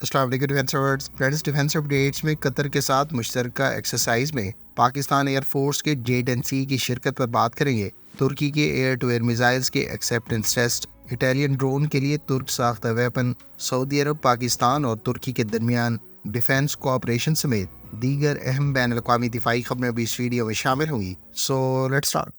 السلام علیکم defence updates میں قطر کے ساتھ مشترکہ ایکسرسائز میں پاکستان ایئر فورس کے جیٹ این سی کی شرکت پر بات کریں گے۔ ترکی کے ایئر ٹو ایئر میزائلز کے ایکسیپٹنس ٹیسٹ، اٹالین ڈرون کے لیے ترک ساختہ ویپن، سعودی عرب، پاکستان اور ترکی کے درمیان ڈیفینس کوآپریشن سمیت دیگر اہم بین الاقوامی دفاعی خبریں بھی اس ویڈیو میں شامل ہوں گی۔ So let's start.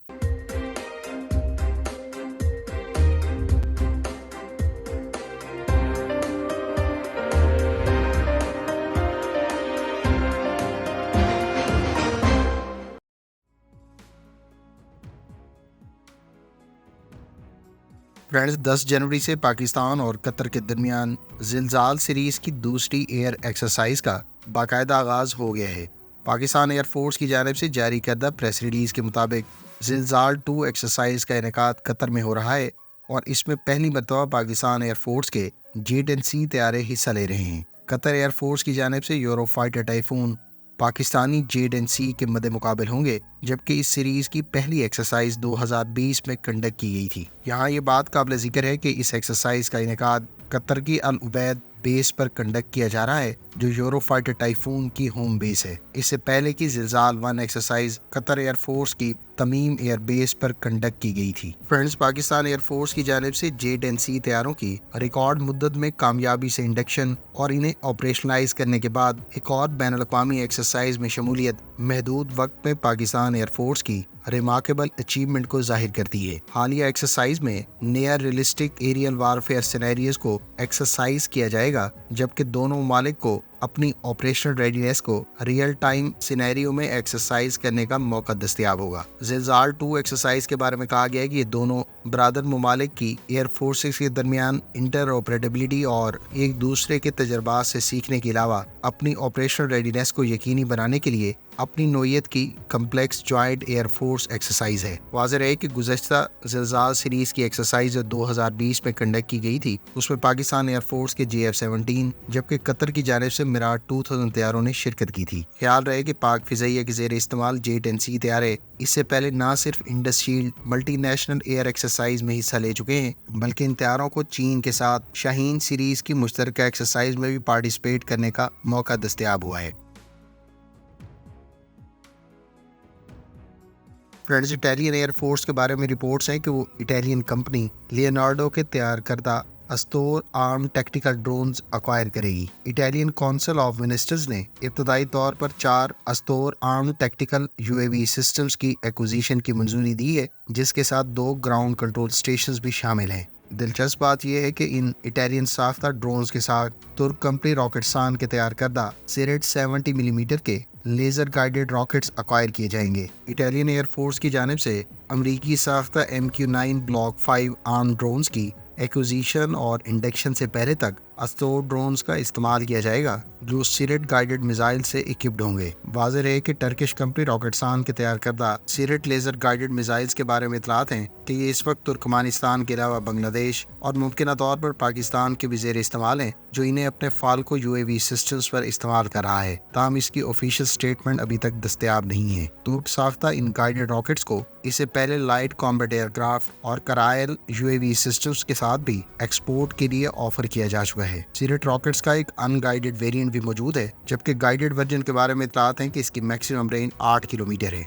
فرینڈز، 10 جنوری سے پاکستان اور قطر کے درمیان زلزال سیریز کی دوسری ایئر ایکسرسائز کا باقاعدہ آغاز ہو گیا ہے۔ پاکستان ایئر فورس کی جانب سے جاری کردہ پریس ریلیز کے مطابق زلزال 2 ایکسرسائز کا انعقاد قطر میں ہو رہا ہے اور اس میں پہلی مرتبہ پاکستان ایئر فورس کے جیٹ این سی طیارے حصہ لے رہے ہیں۔ قطر ایئر فورس کی جانب سے Eurofighter Typhoon Pakistani jet این سی کے مد مقابل ہوں گے، جبکہ اس سیریز کی پہلی ایکسرسائز 2020 میں کنڈکٹ کی گئی تھی۔ یہاں یہ بات قابل ذکر ہے کہ اس ایکسرسائز کا انعقاد قطر کی العبید بیس پر کنڈکٹ کیا جا رہا ہے، جو یورو فائٹر ٹائفون کی ہوم بیس ہے۔ اس سے پہلے کی زلزال 1 ایکسرسائز قطر ایئر فورس کی تمیم ایئر بیس پر کنڈکٹ کی گئی تھی۔ فرینڈز، پاکستان ایئر فورس کی جانب سے جیٹ این سی طیاروں کی ریکارڈ مدت میں کامیابی سے انڈکشن اور انہیں آپریشنلائز کرنے کے بعد ایک اور بین الاقوامی ایکسرسائز میں شمولیت محدود وقت میں پاکستان ایئر فورس کی ریمارکیبل اچیومنٹ کو ظاہر کرتی ہے۔ حالیہ ایکسرسائز میں near realistic aerial warfare scenarios کو ایکسرسائز کیا جائے گا، جبکہ دونوں ممالک کو اپنی آپریشنل ریڈینس کو ریئل ٹائم سینیریو میں ایکسرسائز کرنے کا موقع دستیاب ہوگا۔ زلزال 2 ایکسرسائز کے بارے میں کہا گیا ہے کہ یہ دونوں برادر ممالک کی ایئر فورسز کے درمیان انٹر آپریٹیبلٹی اور ایک دوسرے کے تجربات سے سیکھنے کے علاوہ اپنی آپریشنل ریڈینس کو یقینی بنانے کے لیے اپنی نوعیت کی complex joint air force exercise ہے۔ واضح ہے کہ گزشتہ زلزال سیریز کی ایکسرسائز جو 2020 میں کنڈکٹ کی گئی تھی، اس میں پاکستان ایئر فورس کے JF-17 جبکہ قطر کی جانب سے میراج 2000 طیاروں نے شرکت کی تھی۔ خیال رہے کہ پاک فضائیہ کے زیر استعمال جیٹ این سی طیارے اس سے پہلے نہ صرف Indus shield multinational air exercise میں حصہ لے چکے ہیں، بلکہ ان طیاروں کو چین کے ساتھ شاہین سیریز کی مشترکہ ایکسرسائز میں بھی پارٹیسپیٹ کرنے کا موقع دستیاب ہوا ہے۔ فرینڈز، اٹالین ایئر فورس کے بارے میں رپورٹس ہیں کہ وہ اٹالین کمپنی لیونارڈو کے تیار کردہ استور آرم ٹیکٹیکل ڈرونز ایکوائر کرے گی۔ اٹالین کونسل آف منسٹرز نے ابتدائی طور پر 4 استور آرم ٹیکٹیکل UAV سسٹمز کی ایکوزیشن کی منظوری دی ہے، جس کے ساتھ 2 گراؤنڈ کنٹرول اسٹیشنز بھی شامل ہیں۔ دلچسپ بات یہ ہے کہ ان اٹالین ساختہ ڈرونز کے ساتھ ترک کمپنی راکٹسان کے تیار کردہ سیریٹ 70 ملی میٹر کے لیزر گائیڈڈ راکٹس ایکوائر کیے جائیں گے۔ اٹالین ایئر فورس کی جانب سے امریکی ساختہ MQ-9 بلاک 5 آرم ڈرونز کی ایکوزیشن اور انڈکشن سے پہلے تک استور ڈرونز کا استعمال کیا جائے گا، جو سیریٹ گائیڈڈ میزائل سے اکوپڈ ہوں گے۔ واضح ہے کہ ٹرکش کمپنی راکٹسان کے تیار کردہ سیریٹ لیزر گائیڈڈ میزائلز کے بارے میں اطلاعات ہیں کہ یہ اس وقت ترکمانستان کے علاوہ بنگلہ دیش اور ممکنہ طور پر پاکستان کے بھی زیر استعمال ہیں، جو انہیں اپنے فالکو UAV سسٹمز پر استعمال کر رہا ہے۔ تاہم اس کی آفیشیل سٹیٹمنٹ ابھی تک دستیاب نہیں ہے۔ ترک ساختہ ان گائیڈڈ راکٹس کو اس سے پہلے لائٹ کامبیٹ ایئر کرافٹ اور کرائل UAV سسٹمز کے ساتھ بھی ایکسپورٹ کے لیے آفر کیا جا چکا ہے۔ سیریٹ راکٹس کا ایک ان گائیڈڈ ویریئنٹ بھی موجود ہے، جبکہ گائیڈڈ ورژن کے بارے میں اطلاعات ہیں کہ اس کی میکسیمم رینج 8 کلومیٹر ہے۔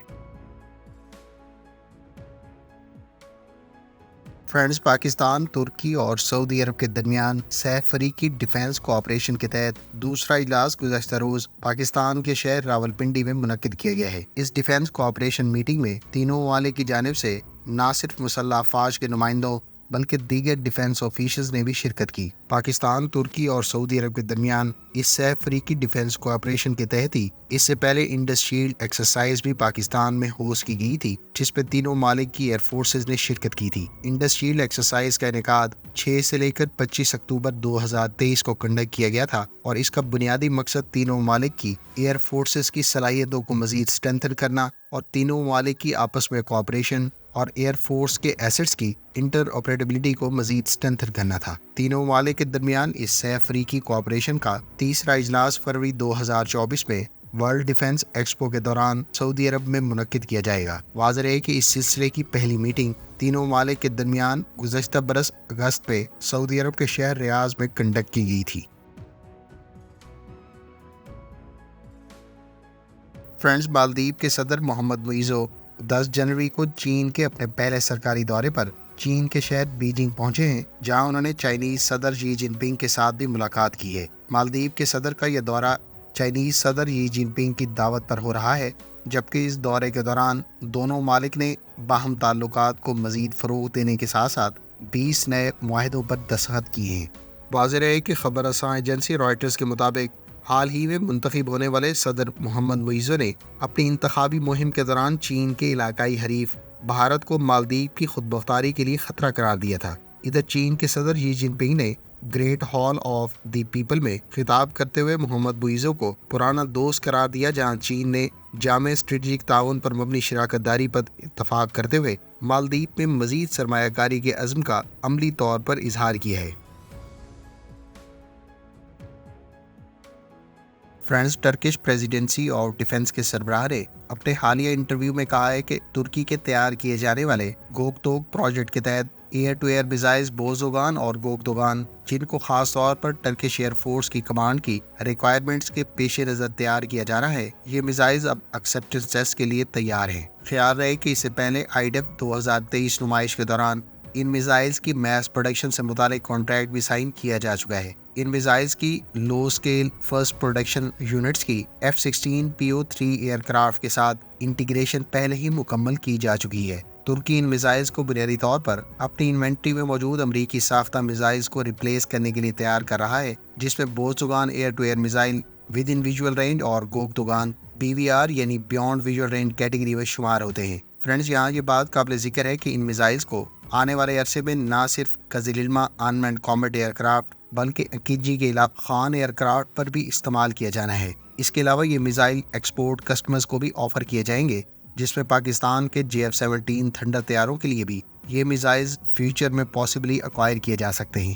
فرینڈز، پاکستان، ترکی اور سعودی عرب کے درمیان سہ فریقی ڈیفینس کوآپریشن کے تحت دوسرا اجلاس گزشتہ روز پاکستان کے شہر راولپنڈی میں منعقد کیا گیا ہے۔ اس ڈیفینس کوآپریشن میٹنگ میں تینوں ممالک کی جانب سے نہ صرف مسلح افواج کے نمائندوں بلکہ دیگر ڈیفینس آفیشلز نے بھی شرکت کی۔ پاکستان، ترکی اور سعودی عرب کے درمیان اس سہ فریقی ڈیفینس کوآپریشن کے تحت ہی اس سے پہلے انڈس شیلڈ ایکسرسائز بھی پاکستان میں ہوسٹ کی گئی تھی، جس پہ تینوں ممالک کی ایئر فورسز نے شرکت کی تھی۔ انڈس شیلڈ ایکسرسائز کا انعقاد 6 سے لے کر 25 اکتوبر 2023 کو کنڈکٹ کیا گیا تھا اور اس کا بنیادی مقصد تینوں ممالک کی ایئر فورسز کی صلاحیتوں کو مزید اسٹرینتھن کرنا اور تینوں ممالک کی آپس میں کوآپریشن اور ایئر فورس کے ایسٹس کی انٹر آپریٹیبلٹی کو مزید اسٹرینتھن کرنا تھا۔ تینوں ممالک کے درمیان اس سہ فریقی کوآپریشن کا تیسرا اجلاس فروری 2024 میں ورلڈ ڈیفینس ایکسپو کے دوران سعودی عرب میں منعقد کیا جائے گا۔ واضح ہے کہ اس سلسلے کی پہلی میٹنگ تینوں ممالک کے درمیان گزشتہ برس اگست میں سعودی عرب کے شہر ریاض میں کنڈکٹ کی گئی تھی۔ فرینڈز، مالدیپ کے صدر محمد معیزو 10 جنوری کو چین کے اپنے پہلے سرکاری دورے پر چین کے شہر بیجنگ پہنچے ہیں، جہاں انہوں نے چائنیز صدر شی جن پنگ کے ساتھ بھی ملاقات کی ہے۔ مالدیپ کے صدر کا یہ دورہ چائنیز صدر شی جن پنگ کی دعوت پر ہو رہا ہے، جبکہ اس دورے کے دوران دونوں ممالک نے باہم تعلقات کو مزید فروغ دینے کے ساتھ ساتھ 20 نئے معاہدوں پر دستخط کیے ہیں۔ واضح رہے کہ خبر رساں ایجنسی رائٹرز کے مطابق حال ہی میں منتخب ہونے والے صدر محمد معیزو نے اپنی انتخابی مہم کے دوران چین کے علاقائی حریف بھارت کو مالدیپ کی خود مختاری کے لیے خطرہ قرار دیا تھا۔ ادھر چین کے صدر شی جن پنگ نے great hall of the people میں خطاب کرتے ہوئے محمد معیزو کو پرانا دوست قرار دیا، جہاں چین نے جامع اسٹریٹجک تعاون پر مبنی شراکت داری پر اتفاق کرتے ہوئے مالدیپ میں مزید سرمایہ کاری کے عزم کا عملی طور پر اظہار کیا ہے۔ فرانس ٹرکش پریزیڈنسی اور ڈیفنس کے سربراہ نے اپنے حالیہ انٹرویو میں کہا ہے کہ ترکی کے تیار کیے جانے والے گوکتوک پروجیکٹ کے تحت ایئر ٹو ایئر میزائلز بوزوگان اور گوکتوگان، جن کو خاص طور پر ٹرکش ایئر فورس کی کمانڈ کی ریکوائرمنٹس کے پیش نظر تیار کیا جا رہا ہے، یہ میزائلز اب ایکسیپٹنس ٹیسٹ کے لیے تیار ہیں۔ خیال رہے کہ اس سے پہلے IDF 2023 نمائش کے دوران ان میزائلز کی میس پروڈکشن سے متعلق کانٹریکٹ بھی سائن کیا جا چکا ہے۔ ان میزائلز کی لو اسکیل فرسٹ پروڈکشن یونٹس کی F-16 PO-3 ایئر کرافٹ کے ساتھ انٹیگریشن پہلے ہی مکمل کی جا چکی ہے۔ ترکی ان میزائلز کو بنیادی طور پر اپنی انوینٹری میں موجود امریکی ساختہ میزائلز کو ریپلیس کرنے کے لیے تیار کر رہا ہے، جس میں Bozdogan air to air missile within visual range اور گوکتوگان BVR یعنی بیونڈ ویژول رینج کیٹیگری میں شمار ہوتے ہیں۔ فرینڈز، یہاں یہ بات قابل ذکر ہے کہ ان میزائلز کو آنے والے عرصے میں نہ صرف کزیللما انمینڈ کامبیٹ ایئر کرافٹ بلکہ اکیجی کے علاقہ خان ایئر کرافٹ پر بھی استعمال کیا جانا ہے۔ اس کے علاوہ یہ میزائل ایکسپورٹ کسٹمرز کو بھی آفر کیے جائیں گے، جس میں پاکستان کے JF-17 تھنڈر طیاروں کے لیے بھی یہ میزائلز فیوچر میں پاسبلی ایکوائر کیے جا سکتے ہیں۔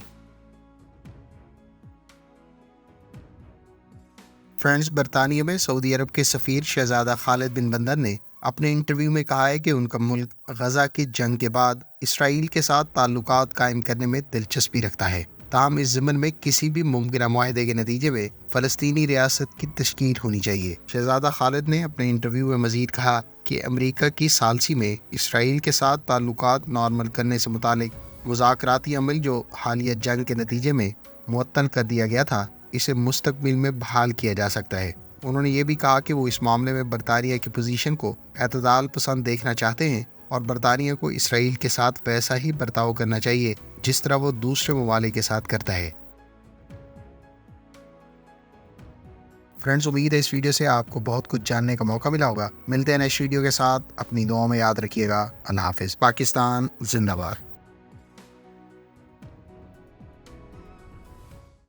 فرینڈز، برطانیہ میں سعودی عرب کے سفیر شہزادہ خالد بن بندر نے اپنے انٹرویو میں کہا ہے کہ ان کا ملک غزہ کی جنگ کے بعد اسرائیل کے ساتھ تعلقات قائم کرنے میں دلچسپی رکھتا ہے، تاہم اس ضمن میں کسی بھی ممکنہ معاہدے کے نتیجے میں فلسطینی ریاست کی تشکیل ہونی چاہیے۔ شہزادہ خالد نے اپنے انٹرویو میں مزید کہا کہ امریکہ کی ثالثی میں اسرائیل کے ساتھ تعلقات نارمل کرنے سے متعلق مذاکراتی عمل جو حالیہ جنگ کے نتیجے میں معطل کر دیا گیا تھا، اسے مستقبل میں بحال کیا جا سکتا ہے۔ انہوں نے یہ بھی کہا کہ وہ اس معاملے میں برطانیہ کی پوزیشن کو اعتدال پسند دیکھنا چاہتے ہیں اور برطانیہ کو اسرائیل کے ساتھ ویسا ہی برتاؤ کرنا چاہیے جس طرح وہ دوسرے ممالک کے ساتھ کرتا ہے۔ فرینڈز، امید ہے اس ویڈیو سے آپ کو بہت کچھ جاننے کا موقع ملا ہوگا۔ ملتے ہیں نیکسٹ ویڈیو کے ساتھ، اپنی دعاؤں میں یاد رکھیے گا۔ اللہ حافظ۔ پاکستان زندہ باد۔